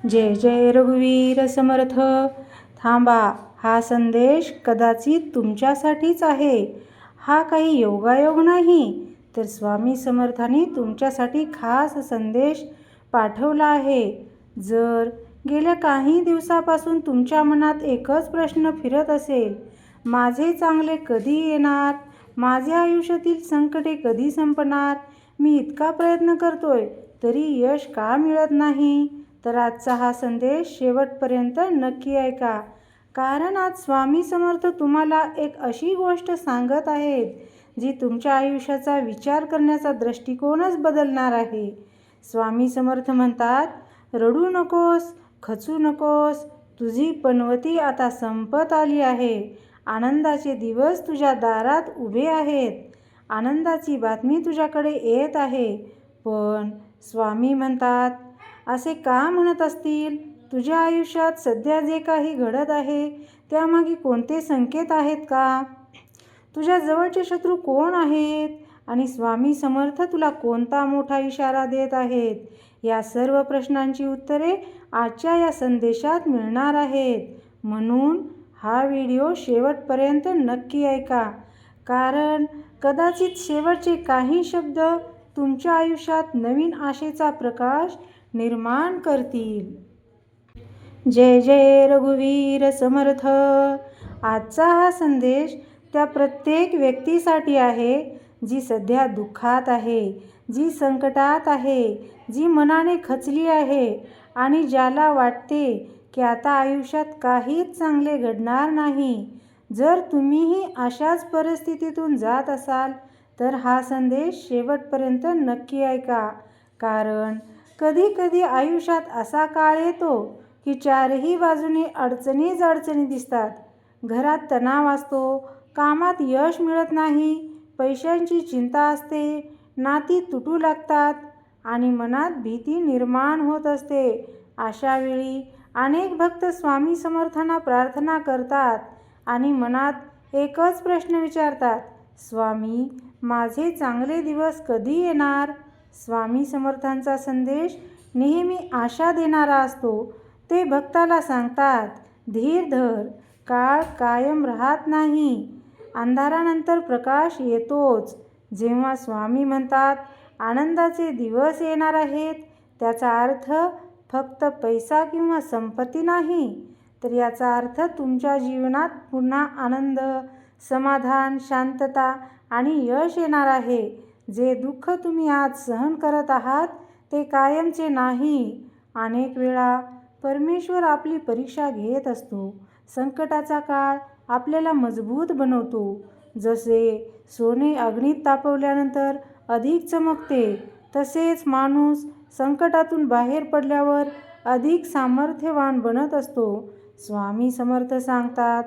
जय जय रघुवीर समर्थ. थांबा, हा संदेश कदाचित तुमच्यासाठीच आहे. हा काही योगायोग नाही, तर स्वामी समर्थांनी तुमच्यासाठी खास संदेश पाठवला आहे. जर गेल्या काही दिवसापासून तुमच्या मनात एकच प्रश्न फिरत असेल, माझे चांगले कधी येणार, माझ्या आयुष्यातील संकटे कधी संपणार, मी इतका प्रयत्न करतोय तरी यश का मिळत नाही, तर आजचा हा संदेश शेवटपर्यंत नक्की ऐका. कारण आज स्वामी समर्थ तुम्हाला एक अशी गोष्ट सांगत आहेत जी तुमच्या आयुष्याचा विचार करण्याचा दृष्टिकोनच बदलणार आहे. स्वामी समर्थ म्हणतात, रडू नकोस, खचू नकोस, तुझी पनवती आता संपत आली आहे. आनंदाचे दिवस तुझ्या दारात उभे आहेत. आनंदाची बातमी तुझ्याकडे येत आहे. पण स्वामी म्हणतात, असे का म्हणत असतील? तुझ्या आयुष्यात सध्या जे काही घडत आहे त्यामागे कोणते संकेत आहेत का? तुझ्या जवळचे शत्रू कोण आहेत? आणि स्वामी समर्थ तुला कोणता मोठा इशारा देत आहेत? या सर्व प्रश्नांची उत्तरे आजच्या या संदेशात मिळणार आहेत. म्हणून हा व्हिडिओ शेवटपर्यंत नक्की ऐका. कारण कदाचित शेवटचे काही शब्द तुमच्या आयुष्यात नवीन आशेचा प्रकाश निर्माण करतील. जय जय रघुवीर समर्थ. आजचा हा संदेश त्या प्रत्येक व्यक्तीसाठी आहे जी सध्या दुःखात आहे, जी संकटात आहे, जी मनाने खचली आहे आणि ज्याला वाटते की आता आयुष्यात काहीच चांगले घडणार नाही. जर तुम्हीही अशाच परिस्थितीतून जात असाल तर हा संदेश शेवटपर्यंत नक्की ऐका. कारण कधी कधी आयुष्यात असा काळ येतो की चारही बाजूने अडचणीच अडचणी दिसतात. घरात तणाव असतो, कामात यश मिळत नाही, पैशांची चिंता असते, नाती तुटू लागतात आणि मनात भीती निर्माण होत असते. अशा वेळी अनेक भक्त स्वामी समर्थांना प्रार्थना करतात आणि मनात एकच प्रश्न विचारतात, स्वामी, माझे चांगले दिवस कधी येणार? स्वामी समर्थांचा संदेश नेहमी आशा देणारा असतो. ते भक्ताला सांगतात, धीर धर, काळ कायम राहत नाही, अंधारानंतर प्रकाश येतोच. जेव्हा स्वामी म्हणतात आनंदाचे दिवस येणार आहेत, त्याचा अर्थ फक्त पैसा किंवा संपत्ती नाही, तर याचा अर्थ तुमच्या जीवनात पुन्हा आनंद, समाधान, शांतता आणि यश येणार आहे. जे दुःख तुम्ही आज सहन करत आहात ते कायमचे नाही. अनेक वेळा परमेश्वर आपली परीक्षा घेत असतो. संकटाचा काळ आपल्याला मजबूत बनवतो. जसे सोने अग्नीत तापवल्यानंतर अधिक चमकते, तसेच माणूस संकटातून बाहेर पडल्यावर अधिक सामर्थ्यवान बनत असतो. स्वामी समर्थ सांगतात,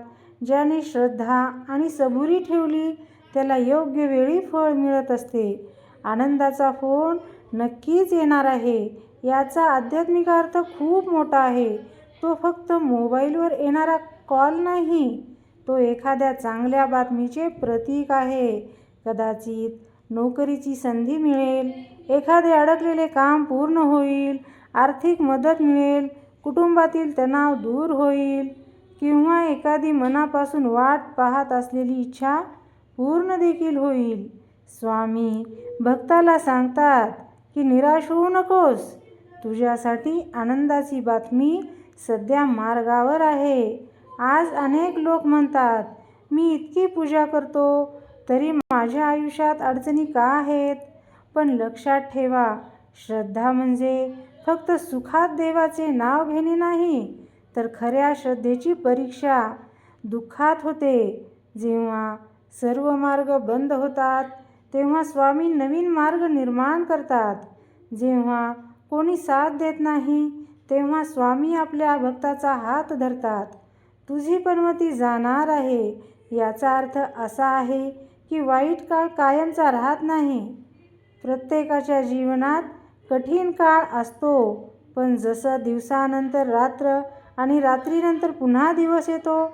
ज्याने श्रद्धा आणि सबुरी ठेवली त्याला योग्य वेळी फळ मिळत असते. आनंदाचा फोन नक्कीच येणार आहे याचा आध्यात्मिक अर्थ खूप मोठा आहे. तो फक्त मोबाईलवर येणारा कॉल नाही, तो एखाद्या चांगल्या बातमीचे प्रतीक आहे. कदाचित नोकरीची संधी मिळेल, एखादे अडकलेले काम पूर्ण होईल, आर्थिक मदत मिळेल, कुटुंबातील तणाव दूर होईल किंवा एखादी मनापासून वाट पाहत असलेली इच्छा पूर्ण देखील होईल. स्वामी भक्ताला सांगतात की निराश होऊ नकोस, तुझ्यासाठी आनंदाची बातमी सध्या मार्गावर आहे. आज अनेक लोक म्हणतात, मी इतकी पूजा करतो तरी माझ्या आयुष्यात अडचणी का आहेत? पण लक्षात ठेवा, श्रद्धा म्हणजे फक्त सुखात देवाचे नाव घेणे नाही, तर खऱ्या श्रद्धेची परीक्षा दुःखात होते. जेव्हा सर्व मार्ग बंद होतात तेव्हा स्वामी नवीन मार्ग निर्माण करतात. जेव्हा कोणी साथ देत नाही तेव्हा स्वामी आपल्या भक्ताचा हात धरतात. तुझी पनवती जाणार आहे याचा अर्थ असा आहे की वाईट काळ कायमचा राहत नाही. प्रत्येकाच्या जीवनात कठीण काळ असतो, पण जसं दिवसानंतर रात्र आणि रात्रीनंतर पुन्हा दिवस येतो,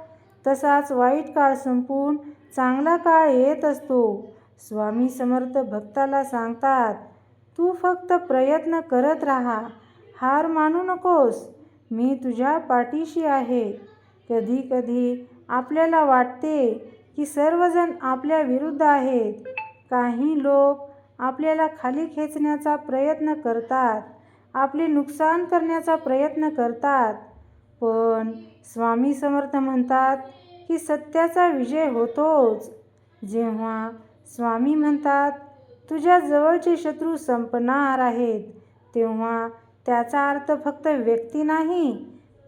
तसाच वाईट काळ संपून चांगला काळ येत असतो. स्वामी समर्थ भक्ताला सांगतात, तू फक्त प्रयत्न करत राहा, हार मानू नकोस. मी तुझ्या पाठीशी आहे. कधी कधी आपल्याला वाटते की सर्वजण आपल्या विरुद्ध आहेत. काही लोक आपल्याला खाली खेचण्याचा प्रयत्न करतात, आपले नुकसान करण्याचा प्रयत्न करतात. पण स्वामी समर्थ म्हणतात की सत्याचा विजय होतोच. जेव्हा स्वामी म्हणतात तुझ्या जवळचे शत्रू संपणार आहेत, तेव्हा त्याचा अर्थ फक्त व्यक्ती नाही,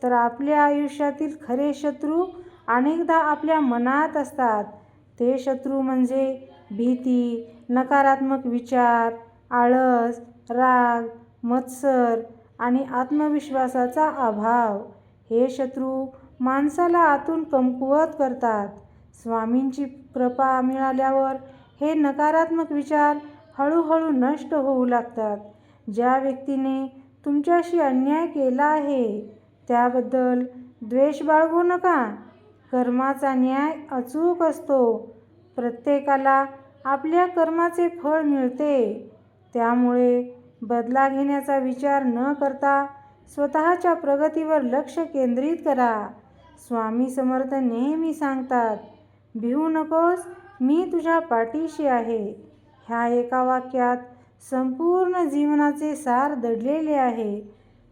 तर आपल्या आयुष्यातील खरे शत्रू अनेकदा आपल्या मनात असतात. ते शत्रू म्हणजे भीती, नकारात्मक विचार, आळस, राग, मत्सर आणि आत्मविश्वासाचा अभाव. हे शत्रू माणसाला आतून कमकुवत करतात. स्वामींची कृपा मिळाल्यावर हे नकारात्मक विचार हळूहळू नष्ट होऊ लागतात. ज्या व्यक्तीने तुमच्याशी अन्याय केला आहे त्याबद्दल द्वेष बाळगू नका. कर्माचा न्याय अचूक असतो. प्रत्येकाला आपल्या कर्माचे फळ मिळते. त्यामुळे बदला घेण्याचा विचार न करता स्वतःच्या प्रगतीवर लक्ष केंद्रित करा. स्वामी समर्थ नेहमी सांगतात, भिवू नकोस, मी तुझ्या पाठीशी आहे. ह्या एका वाक्यात संपूर्ण जीवनाचे सार दडलेले आहे.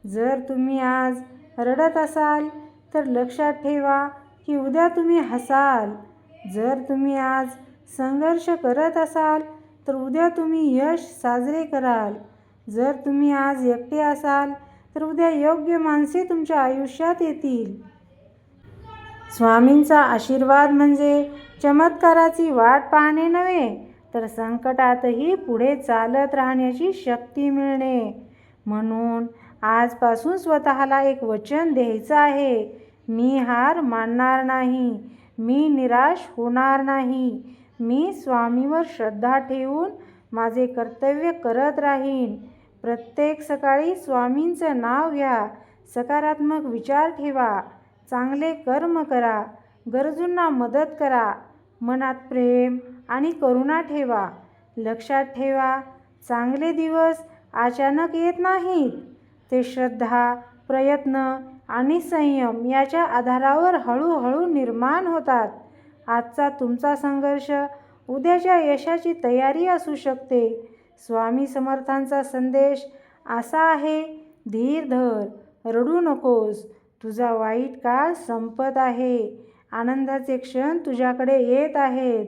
जर तुम्ही आज रडत असाल तर लक्षात ठेवा की उद्या तुम्ही हसाल. जर तुम्ही आज संघर्ष करत असाल तर उद्या तुम्ही यश साजरे कराल. जर तुम्ही आज एकटे असाल तर उद्या योग्य माणसे तुमच्या आयुष्यात येतील. स्वामींचा आशीर्वाद म्हणजे चमत्काराची वाट पाहणे नव्हे, तर संकटातही पुढे चालत राहण्याची शक्ती मिळणे. म्हणून आजपासून स्वतःला एक वचन द्यायचं आहे, मी हार मानणार नाही, मी निराश होणार नाही. मी स्वामीवर श्रद्धा ठेवून माझे कर्तव्य करत राहीन. प्रत्येक सकाळी स्वामींचं नाव घ्या, सकारात्मक विचार ठेवा, चांगले कर्म करा, गरजूंना मदत करा, मनात प्रेम आणि करुणा ठेवा. लक्षात ठेवा, चांगले दिवस अचानक येत नाहीत, ते श्रद्धा, प्रयत्न आणि संयम याच्या आधारावर हळूहळू निर्माण होतात. आजचा तुमचा संघर्ष उद्याच्या यशाची तयारी असू शकते. स्वामी समर्थांचा संदेश असा आहे, धीर धर, रडू नकोस, तुझा वाईट काळ संपत आहे, आनंदाचे क्षण तुझ्याकडे येत आहेत.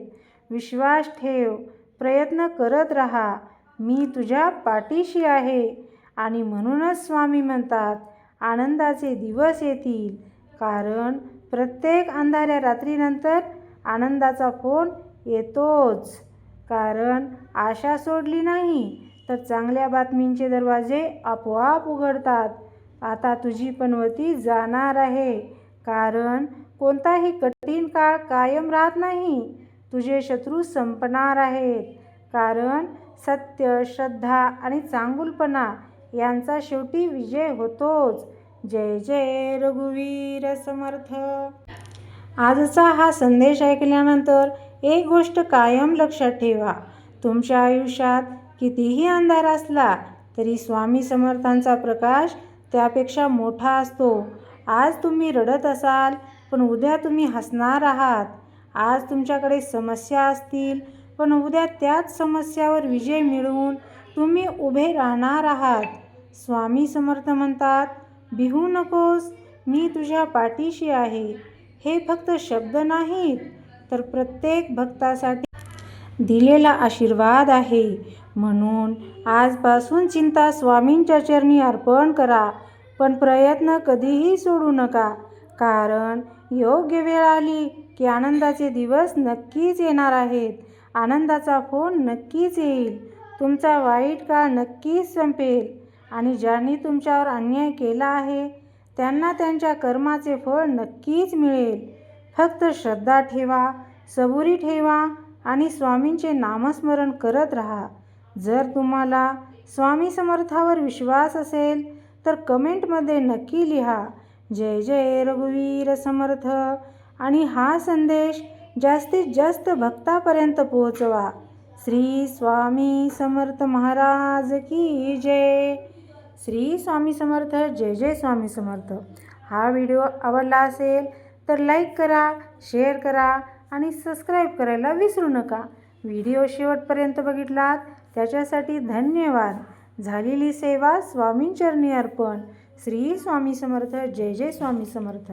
विश्वास ठेव, प्रयत्न करत राहा, मी तुझ्या पाठीशी आहे. आणि म्हणूनच स्वामी म्हणतात, आनंदाचे दिवस येतील. कारण प्रत्येक अंधाऱ्या रात्रीनंतर आनंदाचा फोन येतोच. कारण आशा सोडली नाही तर चांगल्या बातमींचे दरवाजे आपोआप उघडतात. आता तुझी पनवती जाणार आहे. कारण कोणताही कठीण काळ कायम राहत नाही. तुझे शत्रू संपणार आहेत. कारण सत्य, श्रद्धा आणि चांगुलपणा यांचा शेवटी विजय होतोच. जय जय रघुवीर समर्थ. आजचा हा संदेश ऐकल्यानंतर एक गोष्ट कायम लक्षात ठेवा, तुमच्या आयुष्यात कितीही अंधार असला तरी स्वामी समर्थांचा प्रकाश त्यापेक्षा मोठा असतो. आज तुम्ही रडत असाल पण उद्या तुम्ही हसणार आहात. आज तुमच्याकडे समस्या असतील पण उद्या त्याच समस्यावर विजय मिळवून तुम्ही उभे राहणार आहात. स्वामी समर्थ म्हणतात, भिवू नकोस, मी तुझ्या पाठीशी आहे. हे फक्त शब्द नाहीत, तर प्रत्येक भक्तासाठी दिलेला आशीर्वाद आहे. म्हणून आजपासून चिंता स्वामींच्या चरणी अर्पण करा, पण प्रयत्न कधीही सोडू नका. कारण योग्य वेळ आली की आनंदाचे दिवस नक्कीच येणार आहेत. आनंदाचा फोन नक्कीच येईल. तुमचा वाईट काळ नक्कीच संपेल आणि ज्यांनी तुमच्यावर अन्याय केला आहे त्यांना त्यांच्या कर्माचे फळ नक्कीच मिळेल. फक्त श्रद्धा ठेवा, सबुरी ठेवा आणि स्वामींचे नामस्मरण करत राहा. जर तुम्हाला स्वामी समर्थावर विश्वास असेल तर कमेंटमध्ये नक्की लिहा, जय जय रघुवीर समर्थ. आणि हा संदेश जास्तीत जास्त भक्तापर्यंत पोहोचवा. श्री स्वामी समर्थ महाराज की जय. श्री स्वामी समर्थ. जय जय स्वामी समर्थ. हा व्हिडिओ आवडला असेल तर लाईक करा, शेअर करा आणि सबस्क्राईब करायला विसरू नका. व्हिडिओ शेवटपर्यंत बघितलात त्याच्यासाठी धन्यवाद. झालेली सेवा स्वामींचरणी अर्पण. श्री स्वामी समर्थ. जय जय स्वामी समर्थ.